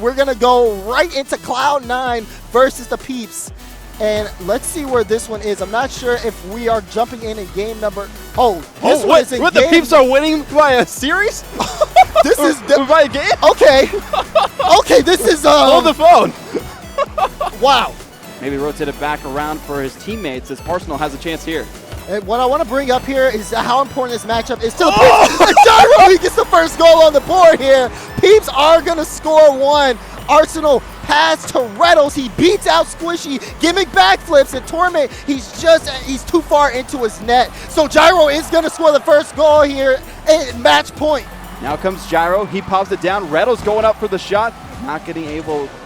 we're going to go right into Cloud9 versus the Peeps. And let's see where this one is. I'm not sure if we are jumping in game number. This one is in what game. The Peeps are winning by a series? This is by a game? Okay. Okay, this is hold the phone. Wow. Maybe rotate it back around for his teammates as Arsenal has a chance here. And what I want to bring up here is how important this matchup is to the Peeps. And Gyro, he gets the first goal on the board here. Peeps are going to score one. Arsenal pass to Reddles. He beats out Squishy. Gimmick backflips, and Torment, he's too far into his net. So Gyro is going to score the first goal here at match point. Now comes Gyro. He pops it down. Reddles going up for the shot.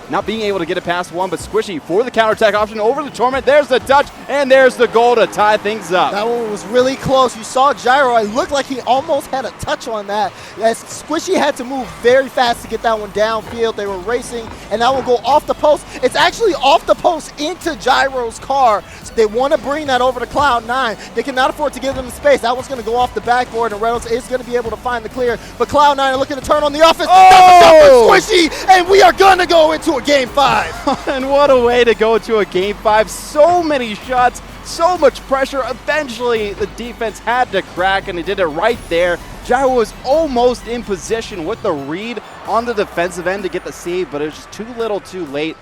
Not being able to get it past one, but Squishy for the counterattack option over the Torment. There's the touch, and there's the goal to tie things up. That one was really close. You saw Gyro. It looked like he almost had a touch on that. As Squishy had to move very fast to get that one downfield. They were racing, and that will go off the post. It's actually off the post into Gyro's car. So they want to bring that over to Cloud9. They cannot afford to give them the space. That one's going to go off the backboard, and Reynolds is going to be able to find the clear. But Cloud9 are looking to turn on the offense. Oh! Squishy, and we are going to go into a game 5. And what a way to go to a game 5. So many shots, so much pressure. Eventually, the defense had to crack, and they did it right there. Gyro was almost in position with the read on the defensive end to get the save, but it was just too little too late.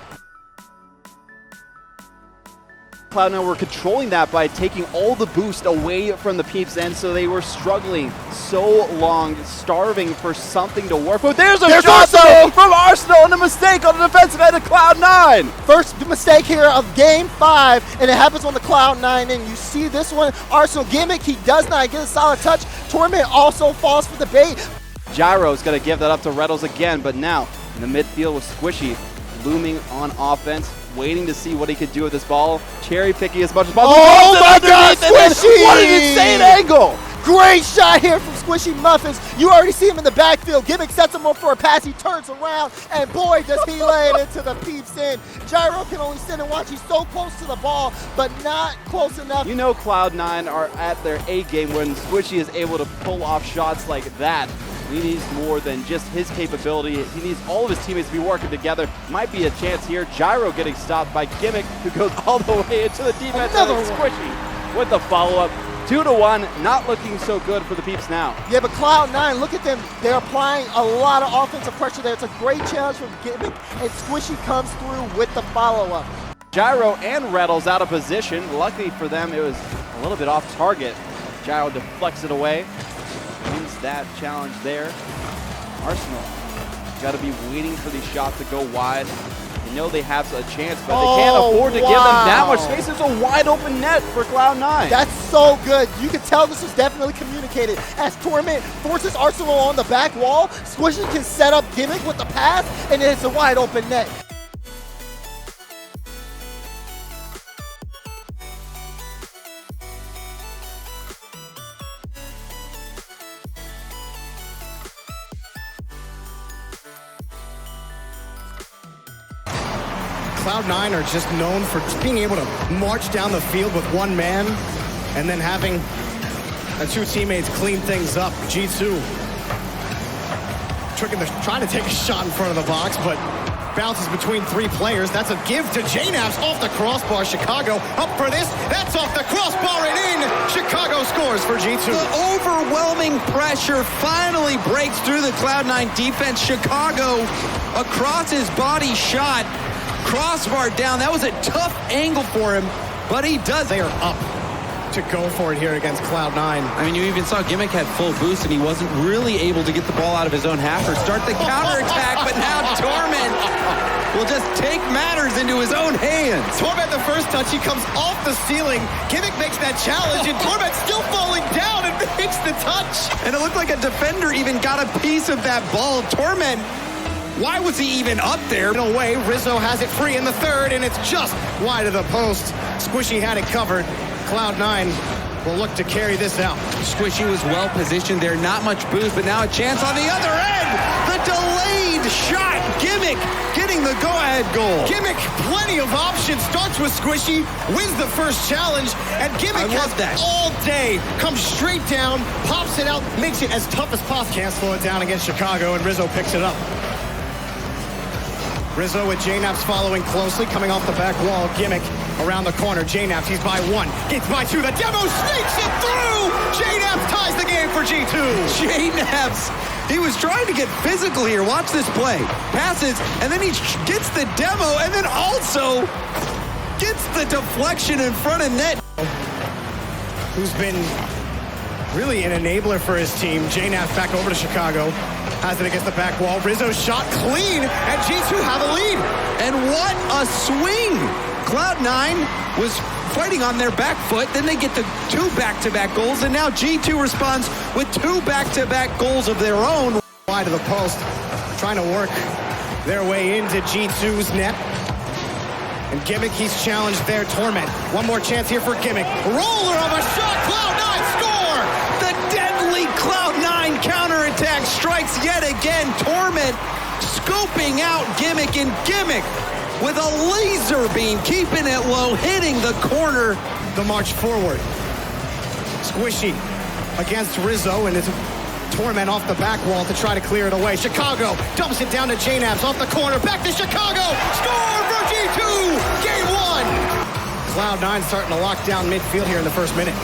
Cloud9 were controlling that by taking all the boost away from the Peeps end, so they were struggling so long, starving for something to work with. There's shot though from Arsenal, and a mistake on the defensive end of Cloud9. First mistake here of game 5, and it happens on the Cloud9 end. You see this one, Arsenal Gimmick, he does not get a solid touch. Torment also falls for the bait. Gyro's going to give that up to Reddles again, but now in the midfield with Squishy looming on offense, waiting to see what he could do with this ball, cherry picking as much as possible. Oh my God, Squishy! What an insane angle! Great shot here from SquishyMuffinz. You already see him in the backfield. Gimmick sets him up for a pass. He turns around, and boy, does he lay it into the Peeps end. Gyro can only sit and watch. He's so close to the ball, but not close enough. You know Cloud9 are at their A game when Squishy is able to pull off shots like that. He needs more than just his capability. He needs all of his teammates to be working together. Might be a chance here. Gyro getting stopped by Gimmick, who goes all the way into the defense. Another Squishy with the follow-up. 2-1, not looking so good for the Peeps now. Yeah, but Cloud9, look at them. They're applying a lot of offensive pressure there. It's a great challenge from Gimmick, and Squishy comes through with the follow-up. Gyro and Reddles out of position. Luckily for them, it was a little bit off target. Gyro deflects it away. Wins that challenge there. Arsenal got to be waiting for these shots to go wide. They know they have a chance, but they can't afford to give them that much space. It's a wide open net for Cloud9. That's so good. You can tell this was definitely communicated. As Torment forces Arsenal on the back wall, Squishy can set up Gimmick with the pass, and it's a wide open net. Cloud9 are just known for being able to march down the field with one man and then having the two teammates clean things up. G2 trying to take a shot in front of the box, but bounces between 3 players. That's a give to JNAPS off the crossbar. Chicago up for this. That's off the crossbar and in. Chicago scores for G2. The overwhelming pressure finally breaks through the Cloud9 defense. Chicago across his body shot. Crossbar down. That was a tough angle for him, but he does. They are up to go for it here against Cloud9. I mean, you even saw Gimmick had full boost, and he wasn't really able to get the ball out of his own half or start the counterattack, but now Torment will just take matters into his own hands. Torment, the first touch, he comes off the ceiling. Gimmick makes that challenge, and Torment still falling down and makes the touch. And it looked like a defender even got a piece of that ball. Torment, why was he even up there? In a way, Rizzo has it free in the third, and it's just wide of the post. Squishy had it covered. Cloud9 will look to carry this out. Squishy was well positioned there, not much boost, but now a chance on the other end. The delayed shot. Gimmick getting the go-ahead goal. Gimmick, plenty of options. Starts with Squishy, wins the first challenge, and Gimmick has that all day. Comes straight down, pops it out, makes it as tough as possible. Can't slow it down against Chicago, and Rizzo picks it up. Rizzo with J-Naps following closely, coming off the back wall. Gimmick around the corner. J-Naps, he's by one, gets by two. The demo sneaks it through! J-Naps ties the game for G2. J-Naps, he was trying to get physical here. Watch this play. Passes, and then he gets the demo, and then also gets the deflection in front of net. Who's been really an enabler for his team. J-Naps back over to Chicago. Has it against the back wall. Rizzo shot clean, and G2 have a lead. And what a swing! Cloud9 was fighting on their back foot, then they get the 2 back-to-back goals, and now G2 responds with 2 back-to-back goals of their own. Wide of the post, trying to work their way into G2's net. And Gimmick, he's challenged there. Torment, one more chance here for Gimmick. Roller of a shot, Cloud9 score! The deadly Cloud9 counterattack strikes yet again. Torment scoping out Gimmick, and Gimmick with a laser beam, keeping it low, hitting the corner. The march forward. Squishy against Rizzo, and it's Torment off the back wall to try to clear it away. Chicago dumps it down to J-Naps off the corner. Back to Chicago. Score for G2. Game 1. Cloud9 starting to lock down midfield here in the first minute.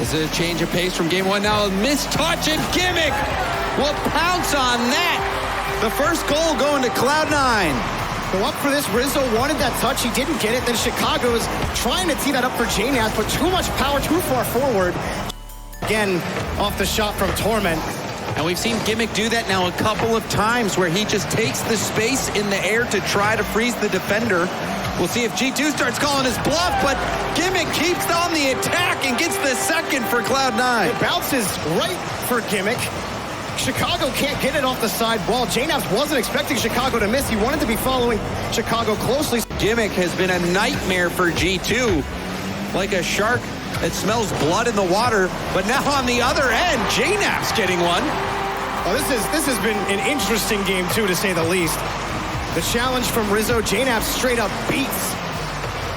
Is it a change of pace from game 1? Now a missed touch, and Gimmick will pounce on that. The first goal going to Cloud9. Go up for this. Rizzo wanted that touch. He didn't get it. Then Chicago is trying to tee that up for J-Naps, but too much power, too far forward. Again, off the shot from Torment. And we've seen Gimmick do that now a couple of times, where he just takes the space in the air to try to freeze the defender. We'll see if G2 starts calling his bluff, but Gimmick keeps on the attack and gets the second for Cloud9. It bounces right for Gimmick. Chicago can't get it off the side wall. J-Naps wasn't expecting Chicago to miss. He wanted to be following Chicago closely. Gimmick has been a nightmare for G2, like a shark that smells blood in the water. But now on the other end, J-Naps getting one. Oh, this has been an interesting game too, to say the least. The challenge from Rizzo. J-Naps straight up beats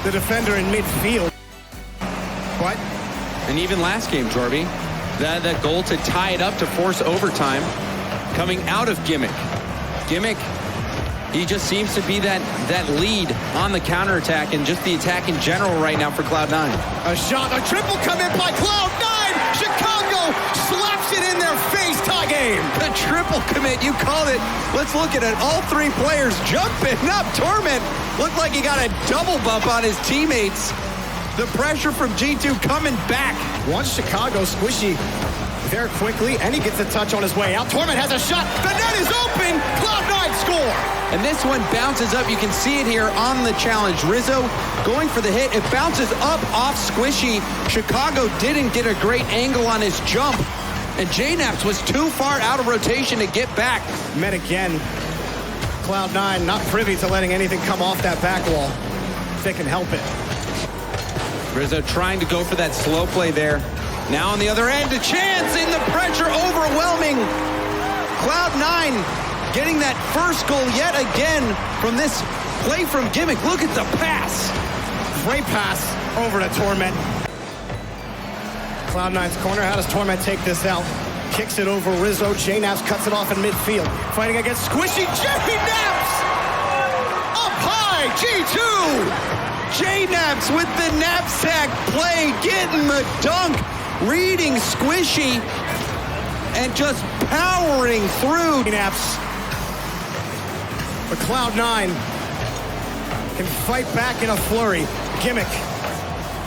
the defender in midfield. But and even last game, Jorby, that goal to tie it up to force overtime coming out of Gimmick. Gimmick, he just seems to be that lead on the counterattack and just the attack in general right now for Cloud9. A shot, a triple come in by Cloud9. Chicago slaps it in their face. Tie game. The triple commit, you called it. Let's look at it. All 3 players jumping up. Torment looked like he got a double bump on his teammates. The pressure from G2 coming back. Once Chicago, Squishy there quickly, and he gets a touch on his way out. Torment has a shot. The net is open. Cloud9 score. And this one bounces up. You can see it here on the challenge. Rizzo going for the hit. It bounces up off Squishy. Chicago didn't get a great angle on his jump, and J-Naps was too far out of rotation to get back. Met again. Cloud9 not privy to letting anything come off that back wall if they can help it. Rizzo trying to go for that slow play there. Now on the other end, a chance, and the pressure overwhelming. Cloud9 getting that first goal yet again from this play from Gimmick. Look at the pass. Great pass over to Torment. Cloud9's corner. How does Torment take this out? Kicks it over Rizzo. J-Naps cuts it off in midfield. Fighting against Squishy. J-Naps! Up high, G2! J-Naps with the knapsack play, getting the dunk, reading Squishy, and just powering through. J-Naps. But Cloud9 can fight back in a flurry. Gimmick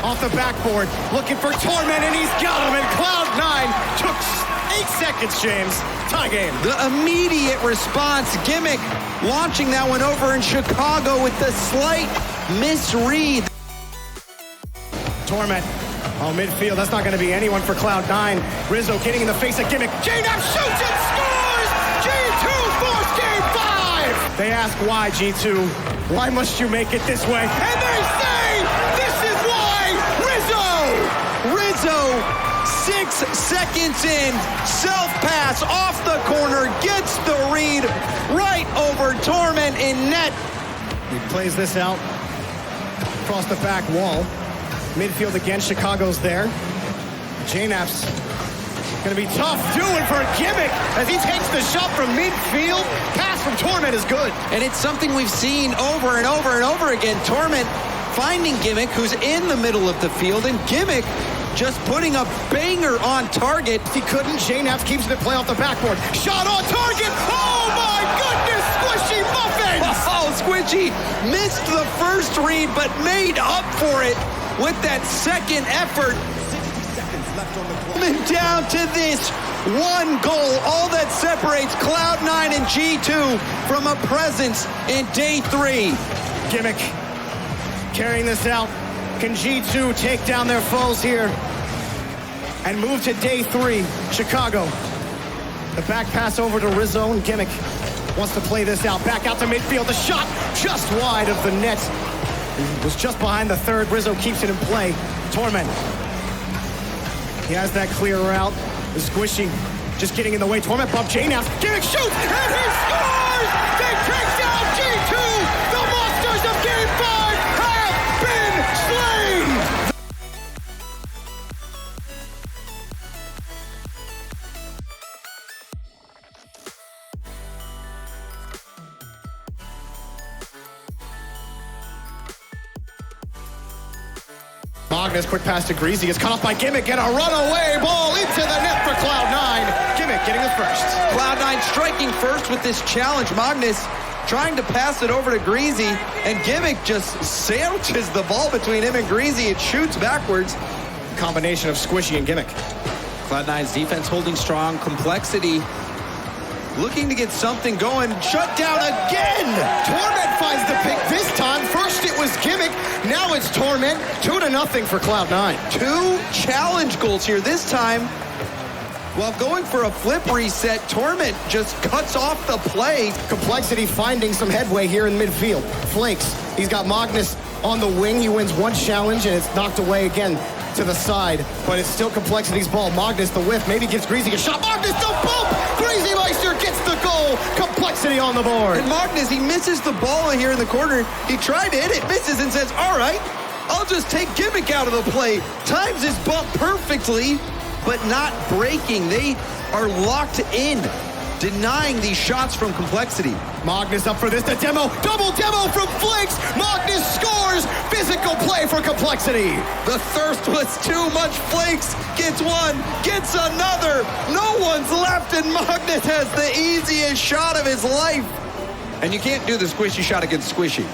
off the backboard, looking for Torment, and he's got him, and Cloud9 took 8 seconds, James. Tie game. The immediate response, Gimmick launching that one over in Chicago with the slight misread. Torment. Oh, midfield. That's not going to be anyone for Cloud9. Rizzo getting in the face of Gimmick. J-Naps shoots and scores! G2 force game 5! They ask why, G2. Why must you make it this way? And they say, this is why! Rizzo, 6 seconds in, self-pass off the corner, gets the read right over Torment in net. He plays this out across the back wall. Midfield again, Chicago's there. J-Naps gonna be tough doing for a Gimmick as he takes the shot from midfield. Pass from Torment is good. And it's something we've seen over and over and over again. Torment finding Gimmick, who's in the middle of the field, and Gimmick just putting a banger on target. He couldn't. JNaps keeps the play off the backboard. Shot on target. Oh my goodness, SquishyMuffinz! Oh, Squishy missed the first read, but made up for it with that second effort. 60 seconds left on the clock. Coming down to this one goal, all that separates Cloud9 and G2 from a presence in day 3. Gimmick carrying this out. Can G2 take down their foes here and move to day 3? Chicago. The back pass over to Rizzo, and Gimmick wants to play this out. Back out to midfield. The shot just wide of the net. He was just behind the third. Rizzo keeps it in play. Torment. He has that clear route. The Squishy just getting in the way. Torment bump JNaps. Gimmick shoots, and he scores! They take down G2! The monsters of Game 5 have been slain! Magnus, quick pass to Greasy. It's cut off by Gimmick, and a runaway ball into the net for Cloud9. Gimmick getting the first. Cloud9 striking first with this challenge. Magnus trying to pass it over to Greasy, and Gimmick just sandwiches the ball between him and Greasy. It shoots backwards. Combination of Squishy and Gimmick. Cloud9's defense holding strong. Complexity looking to get something going. Shut down again! Torment finds the pick this time. First it was Gimmick, now it's Torment. 2-0 for Cloud9. 2 challenge goals here. This time, while going for a flip reset, Torment just cuts off the play. Complexity finding some headway here in midfield. Flakes, he's got Magnus on the wing. He wins one challenge, and it's knocked away again to the side, but it's still Complexity's ball. Magnus, the whiff, maybe gives Greasy a shot. Magnus, the bump! Greasy Meister gets the goal. Complexity on the board. And Magnus, he misses the ball here in the corner. He tried to hit it, misses, and says, all right, I'll just take Gimmick out of the play. Times his bump perfectly, but not breaking. They are locked in, denying these shots from Complexity. Magnus up for this, the demo, double demo from Flakes. Magnus scores, physical play for Complexity. The thirst was too much. Flakes gets one, gets another. No one's left, and Magnus has the easiest shot of his life. And you can't do the Squishy shot against Squishy.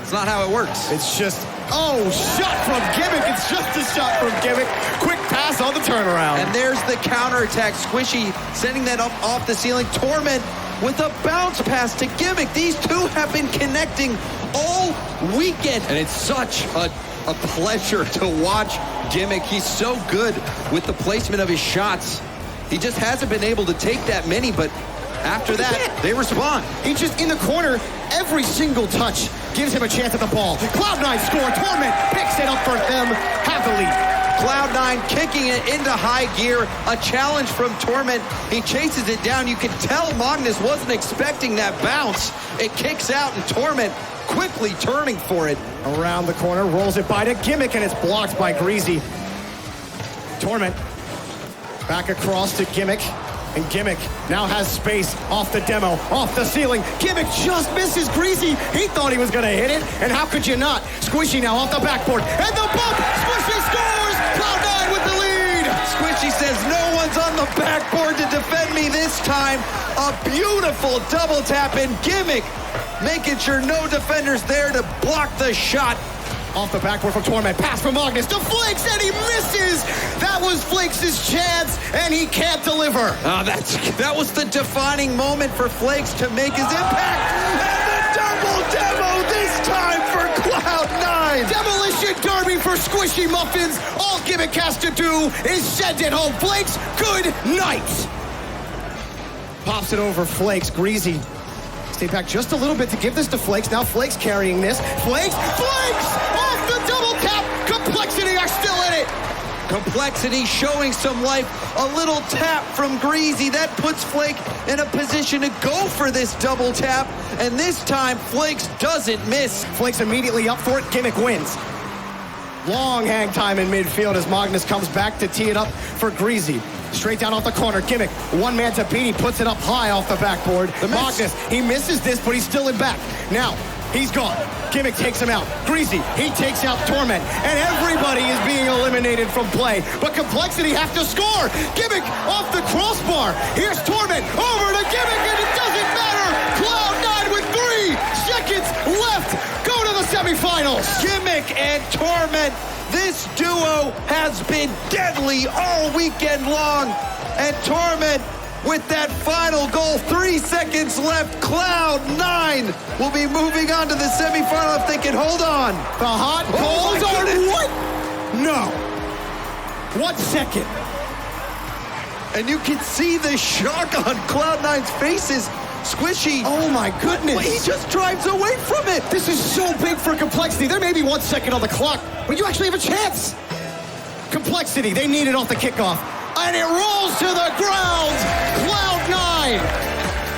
It's not how it works. It's just, oh, shot from Gimmick. It's just a shot from Gimmick. Quick pass on the turnaround. And there's the counterattack. Squishy sending that up off the ceiling. Torment with a bounce pass to Gimmick. These two have been connecting all weekend. And it's such a pleasure to watch Gimmick. He's so good with the placement of his shots. He just hasn't been able to take that many, but after that, they respond. He's just in the corner. Every single touch gives him a chance at the ball. Cloud9 score. Torment picks it up for them. Have the lead. Cloud9 kicking it into high gear. A challenge from Torment. He chases it down. You can tell Magnus wasn't expecting that bounce. It kicks out, and Torment quickly turning for it. Around the corner, rolls it by to Gimmick, and it's blocked by Greasy. Torment back across to Gimmick. And Gimmick now has space off the demo, off the ceiling. Gimmick just misses Greasy. He thought he was going to hit it, and how could you not? Squishy now off the backboard, and the bump! Squishy scores! Cloud9 with the lead! Squishy says, no one's on the backboard to defend me this time. A beautiful double tap, and Gimmick making sure no defenders there to block the shot. Off the backboard from Torment, pass from Magnus to Flakes, and he misses! That was Flakes' chance, and he can't deliver. That was the defining moment for Flakes to make his impact, and the double demo this time for Cloud9! Demolition derby for SquishyMuffinz. All Gimmick has to do is send it home. Flakes, good night! Pops it over Flakes, Greasy. Stay back just a little bit to give this to Flakes. Now Flakes carrying this. Flakes! Off the double tap! Complexity are still in it! Complexity showing some life. A little tap from Greasy. That puts Flake in a position to go for this double tap. And this time, Flakes doesn't miss. Flakes immediately up for it. Gimmick wins. Long hang time in midfield as Magnus comes back to tee it up for Greasy. Straight down off the corner. Gimmick, one man to beat. He puts it up high off the backboard. Magnus, he misses this, but he's still in back. Now, he's gone. Gimmick takes him out. Greasy, he takes out Torment. And everybody is being eliminated from play. But Complexity have to score. Gimmick off the crossbar. Here's Torment over to Gimmick, and it doesn't matter. Cloud9 with 3 seconds left. Go to the semifinals. Gimmick and Torment. This duo has been deadly all weekend long. And Torment with that final goal, 3 seconds left. Cloud9 will be moving on to the semifinal if they can hold on. The hot goals are what? No. 1 second. And you can see the shock on Cloud9's faces. Squishy. Oh my goodness. He just drives away from it. This is so big for Complexity. There may be 1 second on the clock, but you actually have a chance. Complexity, they need it off the kickoff. And it rolls to the ground. Cloud9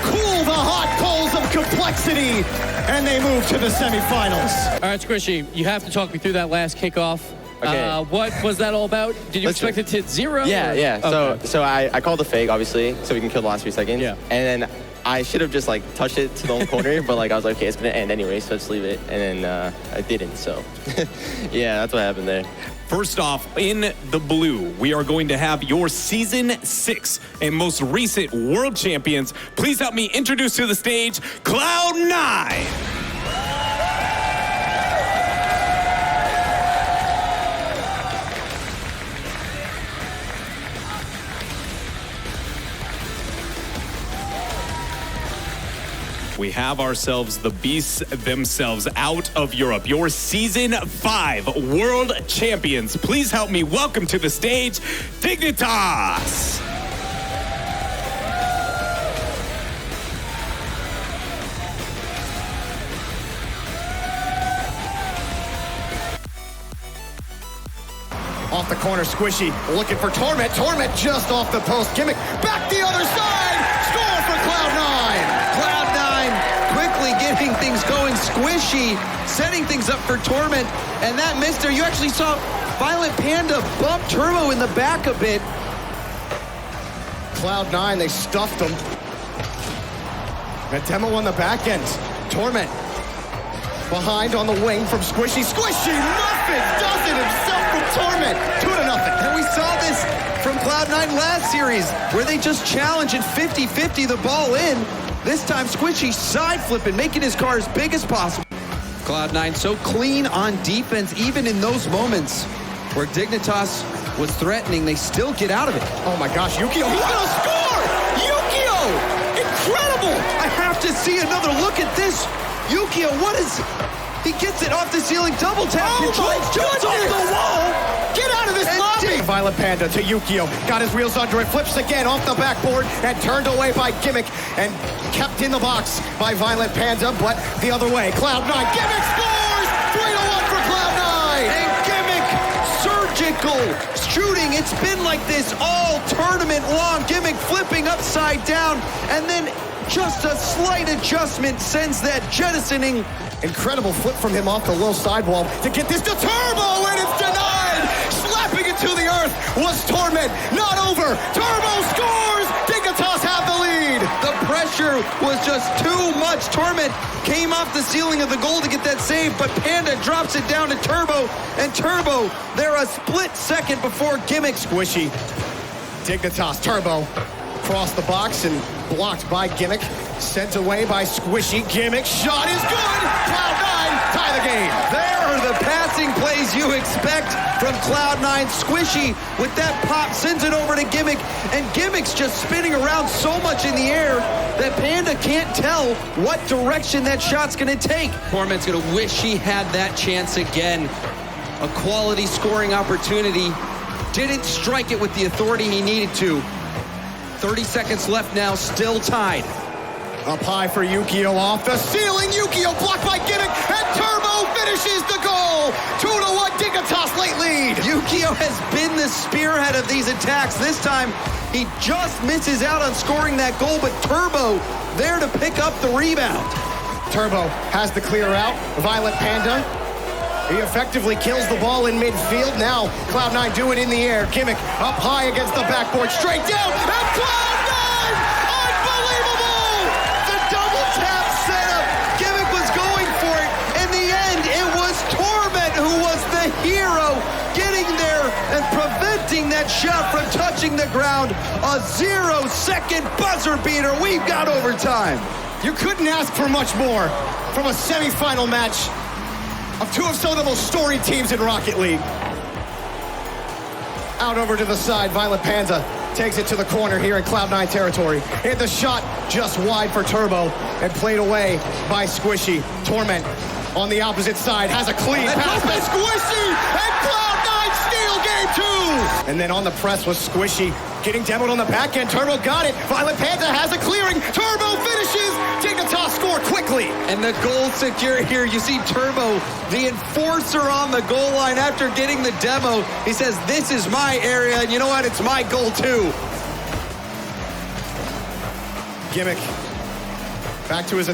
cool the hot coals of Complexity, and they move to the semifinals. All right, Squishy, you have to talk me through that last kickoff. Okay. What was that all about? Did you expect it to hit 0? Yeah, or? yeah. Okay. So I called the fake, obviously, so we can kill the last 3 seconds. Yeah. And then I should have just like touched it to the whole corner, but like I was like, okay, it's gonna end anyway, so let's leave it. And then I didn't, so yeah, that's what happened there. First off, in the blue, we are going to have your Season 6 and most recent world champions. Please help me introduce to the stage, Cloud9. We have ourselves the beasts themselves out of Europe, your Season 5 world champions. Please help me welcome to the stage, Dignitas. Off the corner, Squishy looking for Torment. Torment just off the post. Gimmick back the other side. Score for Cloud9. Cloud9 quickly getting things going. Squishy setting things up for Torment. And that missed her. You actually saw Violent Panda bump Turbo in the back a bit. Cloud9, they stuffed him. And demo on the back end. Torment behind on the wing from Squishy. SquishyMuffinz does it himself from Torment. 2-0. And we saw this from Cloud9 last series, where they just challenge and 50-50 the ball in. This time, Squishy side flipping, making his car as big as possible. Cloud9 so clean on defense, even in those moments where Dignitas was threatening, they still get out of it. Oh my gosh, Yukio, he's gonna score! Yukio! Incredible! I have to see another look at this. Yukio, what is... He gets it off the ceiling, double tap, Oh control, my jumps off goodness! the wall. Get out of this lobby! Violent Panda to Yukio. Got his wheels under it, flips again off the backboard and turned away by Gimmick and kept in the box by Violent Panda, but the other way. Cloud9, Gimmick scores! 3-1 for Cloud9! And Gimmick, surgical shooting. It's been like this all tournament long. Gimmick flipping upside down, and then just a slight adjustment sends that jettisoning. Incredible flip from him off the low sidewall to get this to Turbo, and it's denied! Slapping it to the earth was Torment. Not over. Turbo scores! Dignitas have the lead! The pressure was just too much. Torment came off the ceiling of the goal to get that save, but Panda drops it down to Turbo, and Turbo, they're a split second before Gimmick. Squishy. Dignitas. Turbo. Across the box and blocked by Gimmick. Sent away by Squishy. Gimmick. Shot is good! Cloud9 tie the game. There are the passing plays you expect from Cloud9. Squishy with that pop sends it over to Gimmick, and Gimmick's just spinning around so much in the air that Panda can't tell what direction that shot's gonna take. Torment's gonna wish he had that chance again. A quality scoring opportunity. Didn't strike it with the authority he needed to. 30 seconds left now, still tied. Up high for Yukio off the ceiling. Yukio blocked by Gimmick, and Turbo finishes the goal. 2-1 Dignitas late lead. Yukio has been the spearhead of these attacks. This time, he just misses out on scoring that goal, but Turbo there to pick up the rebound. Turbo has the clear out. Violent Panda He effectively kills the ball in midfield. Now Cloud9 do it in the air. Gimmick up high against the backboard, straight down, and Cloud9! Unbelievable! The double tap setup. Gimmick was going for it. In the end, it was Torment who was the hero, getting there and preventing that shot from touching the ground. A 0-second buzzer beater. We've got overtime. You couldn't ask for much more from a semifinal match of two of some of the most storied teams in Rocket League. Out over to the side, Violent Panda takes it to the corner here in Cloud9 territory. Hit the shot just wide for Turbo and played away by Squishy. Torment on the opposite side has a clean pass by Squishy, and Cloud9 steal game 2! And then on the press was Squishy getting demoed on the back end. Turbo got it. Violent Panda has a clearing. Turbo finishes. Dignitas score quickly. And the goal secure here. You see Turbo, the enforcer on the goal line after getting the demo. He says, this is my area, and you know what? It's my goal too. Gimmick back to his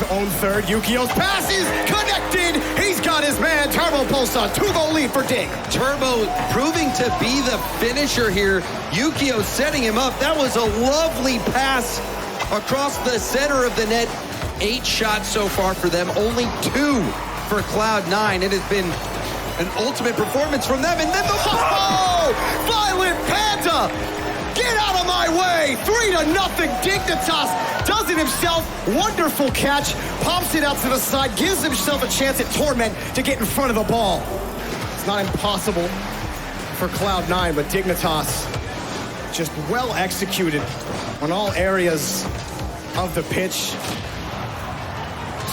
own third. Yukio's pass is connected. He's got his man. Turbo pulls a 2-goal lead for Dig. Turbo proving to be the finisher here. Yukio setting him up. That was a lovely pass across the center of the net. 8 shots so far for them, only 2 for Cloud9. It has been an ultimate performance from them. And then the Violent Panda! Get out of my way! 3-0. Dignitas does it himself. Wonderful catch. Pops it out to the side. Gives himself a chance at Torment to get in front of the ball. It's not impossible for Cloud9, but Dignitas just well executed on all areas of the pitch.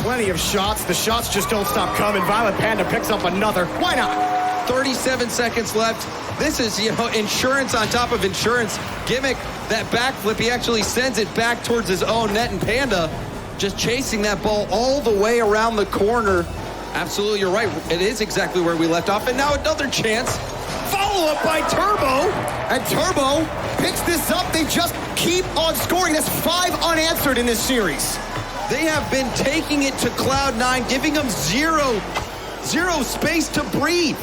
Plenty of shots. The shots just don't stop coming. Violent Panda picks up another. Why not? 37 seconds left. This is, insurance on top of insurance. Gimmick, that backflip, he actually sends it back towards his own net, and Panda just chasing that ball all the way around the corner. Absolutely, you're right. It is exactly where we left off, and now another chance. Follow up by Turbo. And Turbo picks this up. They just keep on scoring. That's 5 unanswered in this series. They have been taking it to Cloud9, giving them zero space to breathe.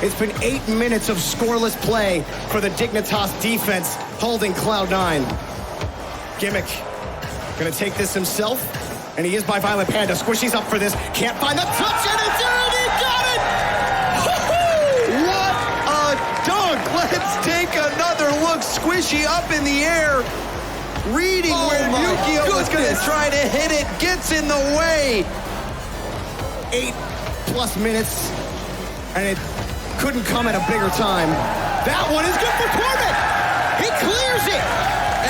It's been 8 minutes of scoreless play for the Dignitas defense, holding Cloud9. Gimmick gonna take this himself, and he is by Violent Panda. Squishy's up for this, can't find the touch, and it's in, he got it! What a dunk! Let's take another look. Squishy up in the air, reading where Yukio was gonna try to hit it, gets in the way. 8+ minutes, and it couldn't come at a bigger time. That one is good for Torment. He clears it.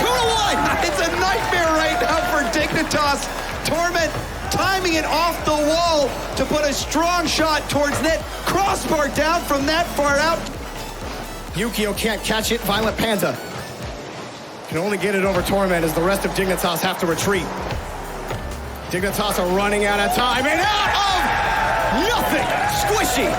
2-1. It's a nightmare right now for Dignitas. Torment timing it off the wall to put a strong shot towards net. Crossbar down from that far out. Yukio can't catch it. Violent Panda can only get it over Torment as the rest of Dignitas have to retreat. Dignitas are running out of time, and out of nothing. Squishy.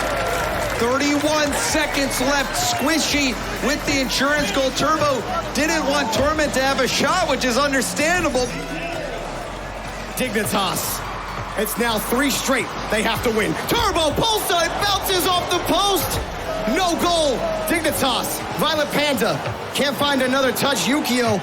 31 seconds left. Squishy with the insurance goal. Turbo didn't want Torment to have a shot, which is understandable. Dignitas. It's now 3 straight. They have to win. Turbo pulls it, bounces off the post. No goal. Dignitas. Violent Panda can't find another touch. Yukio,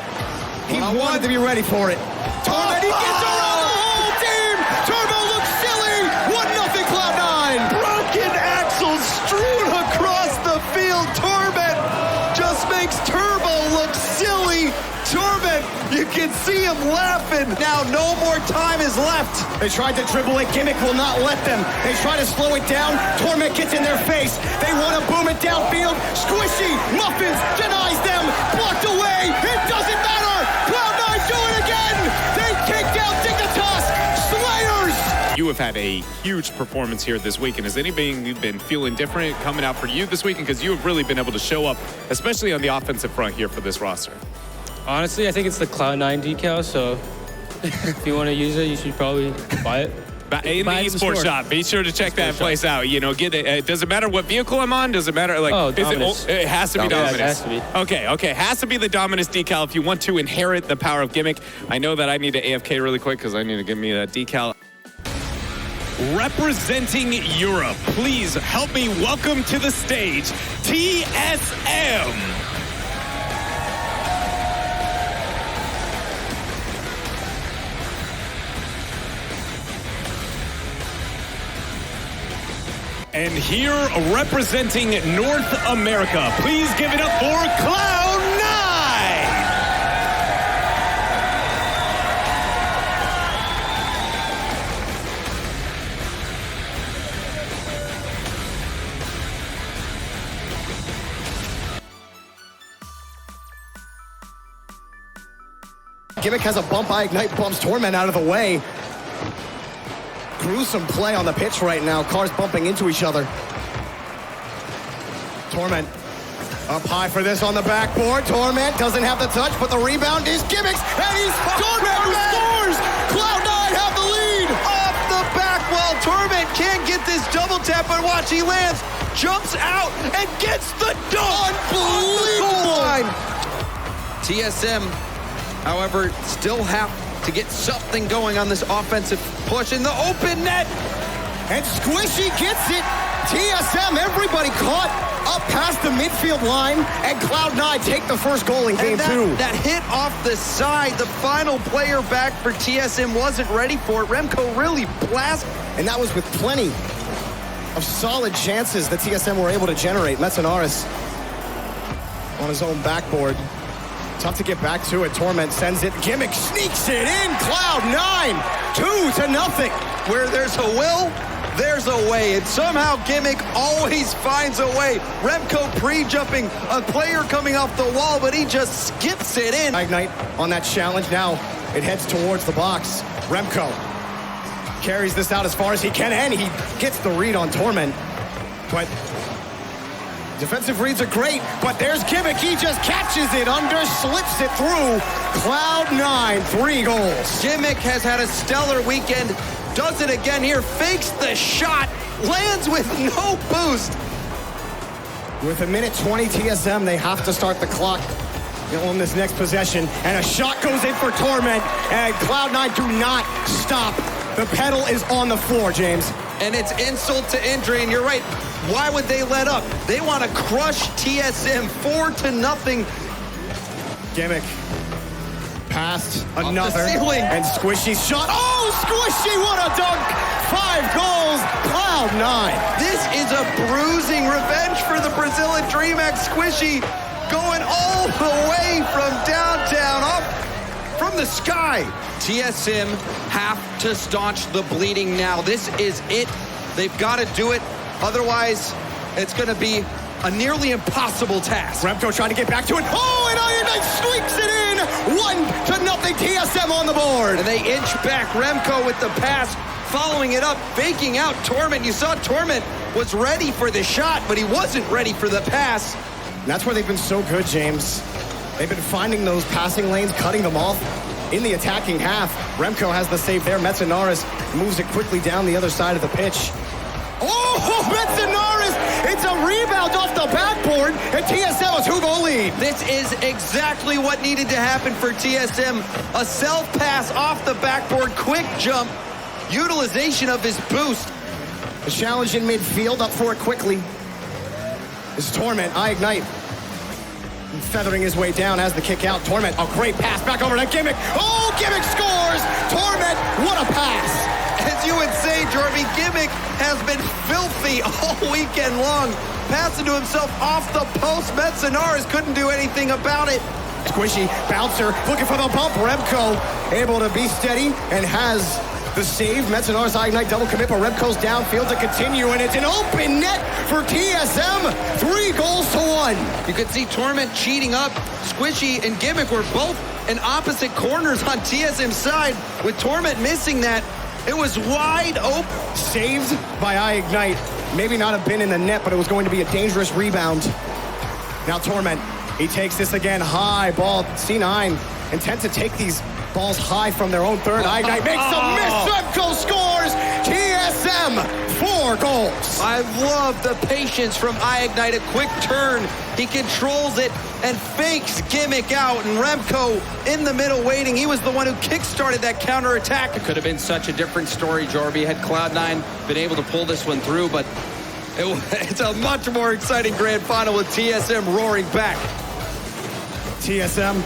he wanted to be ready for it. Torment, he gets around the whole team. Turbo looks silly. 1-0 Cloud9. Broken axles strewn across the field. Torment just makes Turbo look silly. Torment, you can see him laughing. Now no more time is left. They tried to dribble it. Gimmick will not let them. They try to slow it down. Torment gets in their face. They want to boom it downfield. SquishyMuffinz denies them. Blocked away. It doesn't matter. Cloud9 do it again. They take down Dignitas. Slayers. You have had a huge performance here this weekend. Has anything been feeling different coming out for you this weekend? Because you have really been able to show up, especially on the offensive front here for this roster. Honestly, I think it's the Cloud9 decal, so if you want to use it, you should probably buy it. In the esports shop, be sure to check that place out. Get it. Does it matter what vehicle I'm on? Does it matter? It has to be Dominus. Yeah, it has to be. Okay. Has to be the Dominus decal if you want to inherit the power of Gimmick. I know that I need to AFK really quick because I need to give me that decal. representing Europe, please help me welcome to the stage TSM. And here, representing North America, please give it up for Cloud9! Gimmick has a bump. Ignite bumps Torment out of the way. Gruesome play on the pitch right now. Cars bumping into each other. Torment up high for this on the backboard. Torment doesn't have the touch, but the rebound is Gimmick's, and he's Torment who scores! Cloud9 have the lead! Off the back wall, Torment can't get this double tap, but watch, he lands, jumps out, and gets the dunk! Unbelievable! TSM, however, still have to get something going on this offensive push in the open net. And Squishy gets it. TSM, everybody caught up past the midfield line, and Cloud9 take the first goal in game two. That hit off the side, the final player back for TSM wasn't ready for it. Remco really blasted. And that was with plenty of solid chances that TSM were able to generate. Metzenaris on his own backboard. Tough to get back to it. Torment sends it. Gimmick sneaks it in. Cloud9, 2-0. Where there's a will, there's a way. And somehow Gimmick always finds a way. Remco pre-jumping a player coming off the wall, but he just skips it in. Ignite on that challenge. Now it heads towards the box. Remco carries this out as far as he can, and he gets the read on Torment. But defensive reads are great, but there's Gimmick. He just catches it under, slips it through. Cloud9, 3 goals. Gimmick has had a stellar weekend. Does it again here, fakes the shot, lands with no boost. With 1:20 TSM, they have to start the clock on this next possession. And a shot goes in for Torment, and Cloud9 do not stop. The pedal is on the floor, James. And it's insult to injury, and you're right. Why would they let up? They want to crush TSM 4-0. Gimmick past another, ceiling. and Squishy's shot. Oh, Squishy, what a dunk! 5 goals, Cloud9. This is a bruising revenge for the Brazilian Dreamhack. Squishy going all the way from downtown, up from the sky. TSM have to staunch the bleeding now. This is it. They've got to do it. Otherwise, it's going to be a nearly impossible task. Remco trying to get back to it. Oh, and Ironite sweeps it in. 1-0 TSM on the board. And they inch back. Remco with the pass, following it up, faking out Torment. You saw Torment was ready for the shot, but he wasn't ready for the pass. And that's where they've been so good, James. They've been finding those passing lanes, cutting them off in the attacking half. Remco has the save there. Metzenaris moves it quickly down the other side of the pitch. Oh, Metzenaris! It's a rebound off the backboard, and TSM a 2-goal lead. This is exactly what needed to happen for TSM. A self-pass off the backboard, quick jump, utilization of his boost. The challenge in midfield, up for it quickly. This Torment, Ignite. Feathering his way down as the kick out. Torment, a great pass back over to Gimmick. Oh, Gimmick scores! Torment, what a pass! As you would say, Jorby, Gimmick has been filthy all weekend long. Passing to himself off the post. Metzenaris couldn't do anything about it. Squishy, bouncer, looking for the bump. Remco able to be steady and has the save. Metzenaris Ignite double commit, but Remco's downfield to continue, and it's an open net for TSM. 3-1. You could see Torment cheating up. Squishy and Gimmick were both in opposite corners on TSM's side. With Torment missing that, it was wide open. Saved by Ignite. Maybe not have been in the net, but it was going to be a dangerous rebound. Now Torment, he takes this again, high ball, C9. Intent to take these balls high from their own third. Ignite makes a miss. Remco scores. TSM 4 goals. I love the patience from iignite. A quick turn. He controls it and fakes Gimmick out. And Remco in the middle waiting. He was the one who kick-started that counterattack. It could have been such a different story, Jorby, had Cloud9 been able to pull this one through. But it's a much more exciting grand final with TSM roaring back. TSM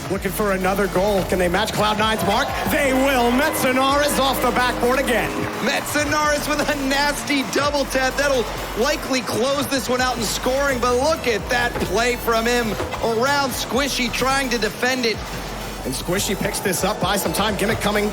looking for another goal. Can they match Cloud9's mark? They will. Metzenaris off the backboard again. Metzenaris with a nasty double tap. That'll likely close this one out in scoring, but look at that play from him around Squishy trying to defend it. And Squishy picks this up, buys some time. Gimmick coming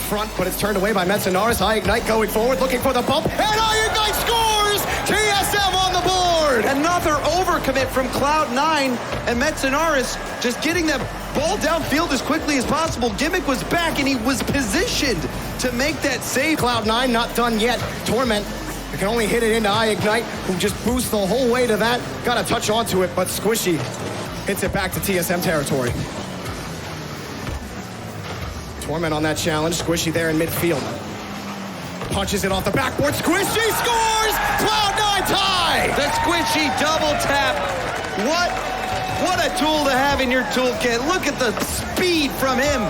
front, but it's turned away by Metzenaris. iignite going forward, looking for the bump, and iignite scores! TSM on the board! Another overcommit from Cloud9, and Metzenaris just getting that ball downfield as quickly as possible. Gimmick was back, and he was positioned to make that save. Cloud9 not done yet. Torment, you can only hit it into iignite, who just boosts the whole way to that. Got to touch onto it, but Squishy hits it back to TSM territory. Torment on that challenge. Squishy there in midfield. Punches it off the backboard. Squishy scores! Cloud9 tie! The Squishy double tap. What a tool to have in your toolkit. Look at the speed from him.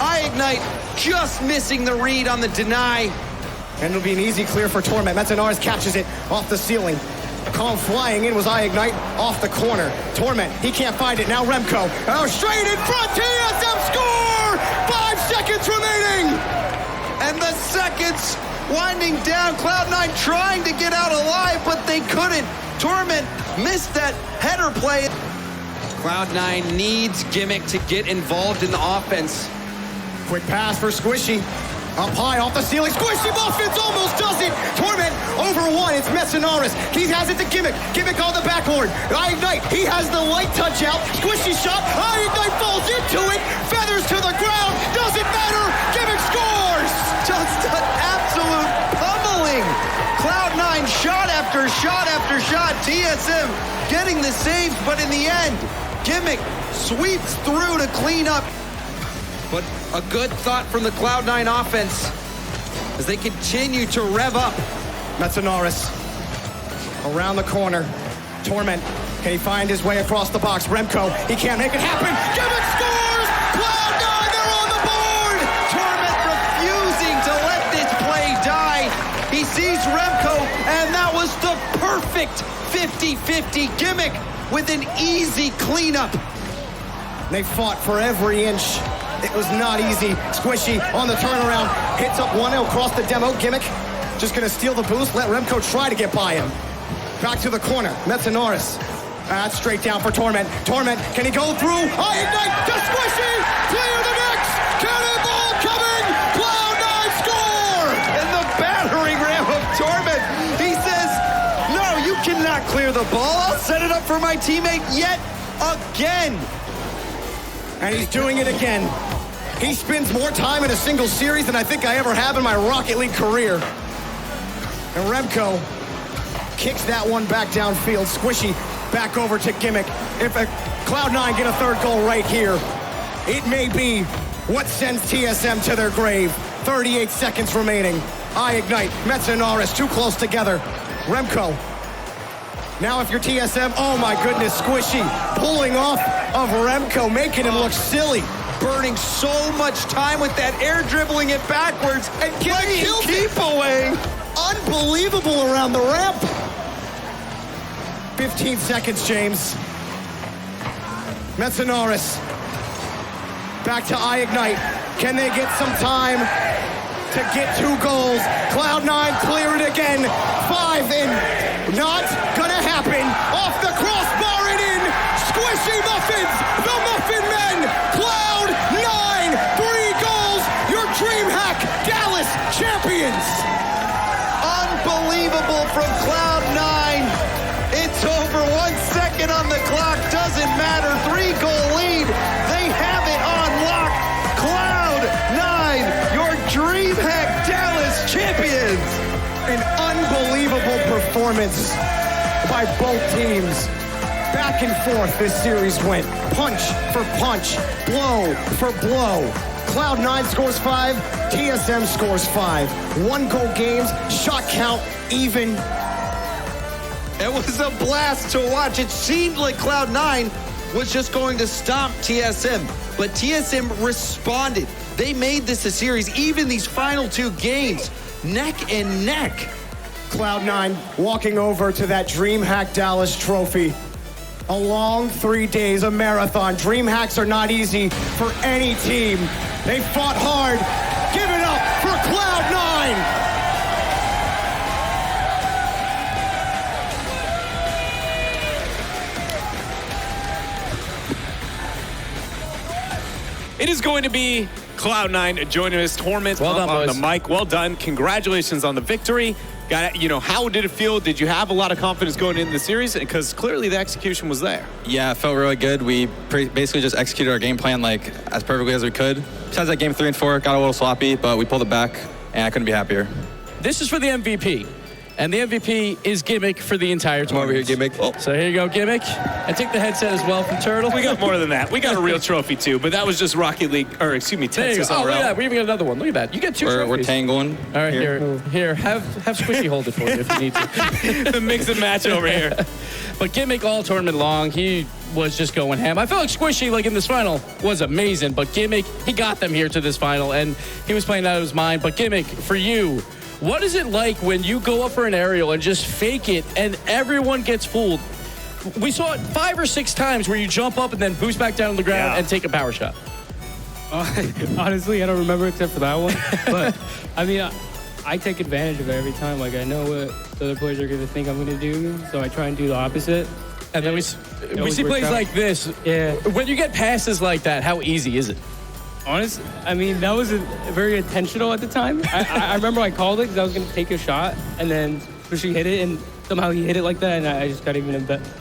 iignite just missing the read on the deny. And it'll be an easy clear for Torment. Metzenaris catches it off the ceiling. Calm flying in was iignite off the corner. Torment, he can't find it. Now Remco. Oh, straight in front. TSM score! 5 seconds remaining! And the seconds winding down. Cloud9 trying to get out alive, but they couldn't. Torment missed that header play. Cloud9 needs Gimmick to get involved in the offense. Quick pass for Squishy. Up high off the ceiling. SquishyMuffinz almost does it. Torment over one. It's Metzenaris. He has it to Gimmick. Gimmick on the backboard. iignite. He has the light touch out. Squishy shot. iignite falls into it. Feathers to the ground. Doesn't matter. Gimmick scores. Just an absolute pummeling. Cloud9 shot after shot after shot. TSM getting the saves, but in the end, Gimmick sweeps through to clean up. But a good thought from the Cloud9 offense as they continue to rev up. Metzenaris around the corner. Torment, can he find his way across the box? Remco, he can't make it happen. Gimmick scores! Cloud9, they're on the board! Torment refusing to let this play die. He sees Remco, and that was the perfect 50-50. Gimmick with an easy cleanup. They fought for every inch. It was not easy. Squishy on the turnaround. Hits up 1-0 across the demo. Gimmick just going to steal the boost. Let Remco try to get by him. Back to the corner. Metzenaris. That's straight down for Torment. Torment, can he go through? iignite to Squishy! Clear the decks! Cannonball coming! Cloud9 score! And the battering ram of Torment. He says, no, you cannot clear the ball. I'll set it up for my teammate yet again. And he's doing it again. He spends more time in a single series than I think I ever have in my Rocket League career. And Remco kicks that one back downfield. Squishy back over to Gimmick. If a Cloud9 get a third goal right here, it may be what sends TSM to their grave. 38 seconds remaining. iignite, Metzenaris, too close together. Remco. Now if you're TSM, oh my goodness, Squishy pulling off of Remco, making him look silly. Burning so much time with that air dribbling it backwards and getting keep away. Unbelievable around the ramp. 15 seconds, James. Metzenaris. Back to iignite. Can they get some time to get 2 goals? Cloud9 clear it again. 5 in. Not gonna happen. Off the crossbar and in. SquishyMuffinz, the Muffin Men. Cloud9, 3 goals. Your Dreamhack Dallas champions. Unbelievable from Cloud9. It's over. 1 second on the clock. Doesn't matter. 3-goal lead. They have it on lock. Cloud9, your Dreamhack Dallas champions. An unbelievable performance by both teams. Back and forth this series went. Punch for punch, blow for blow. Cloud9 scores 5, TSM scores 5. 1-goal games, shot count even. It was a blast to watch. It seemed like Cloud9 was just going to stomp TSM, but TSM responded. They made this a series, even these final 2 games, neck and neck. Cloud9 walking over to that Dreamhack Dallas trophy. A long 3 days, a marathon. Dreamhacks are not easy for any team. They fought hard. Give it up for Cloud9! It is going to be Cloud9 joining us. Torment Well done, on boys. the mic. Well done. Congratulations on the victory. How did it feel? Did you have a lot of confidence going into the series? Because clearly the execution was there. Yeah, it felt really good. We basically just executed our game plan like as perfectly as we could. Besides that game 3 and 4, got a little sloppy, but we pulled it back, and I couldn't be happier. This is for the MVP. And the MVP is Gimmick for the entire Come over tournament. here, Gimmick. Oh. So here you go, Gimmick. And take the headset as well from Turtle. We got more than that. We got a real trophy too, but that was just Rocket League, or excuse me, There you go. Texas Oh, look at RL. that. We even got another one. Look at that. You got 2 We're trophies. tangling. All right, here, have Squishy hold it for you if you need to. The mix and match over here. But Gimmick all tournament long, he was just going ham. I felt like Squishy, like in this final, was amazing. But Gimmick, he got them here to this final, and he was playing out of his mind. But Gimmick, for you, what is it like when you go up for an aerial and just fake it and everyone gets fooled? We saw it 5 or 6 times where you jump up and then boost back down to the ground and take a power shot. Honestly, I don't remember except for that one. But, I mean, I take advantage of it every time. Like, I know what the other players are going to think I'm going to do, so I try and do the opposite. And then we see always plays works out. like this. Yeah. When you get passes like that, how easy is it? Honestly, I mean, that was very intentional at the time. I remember I called it because I was going to take a shot, and then Squishy hit it, and somehow he hit it like that, and I just got an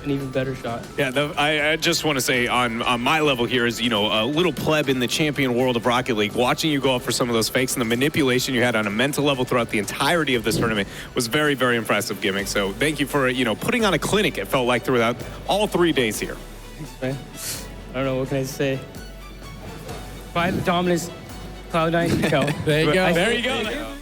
even better shot. Yeah, I just want to say on my level here is, a little pleb in the champion world of Rocket League, watching you go up for some of those fakes and the manipulation you had on a mental level throughout the entirety of this tournament was very, very impressive, Gimmick. So thank you for, putting on a clinic, it felt like, throughout all 3 days here. Thanks, man. I don't know, what can I say? By the dominance, Cloud9 go. There you go. There you go.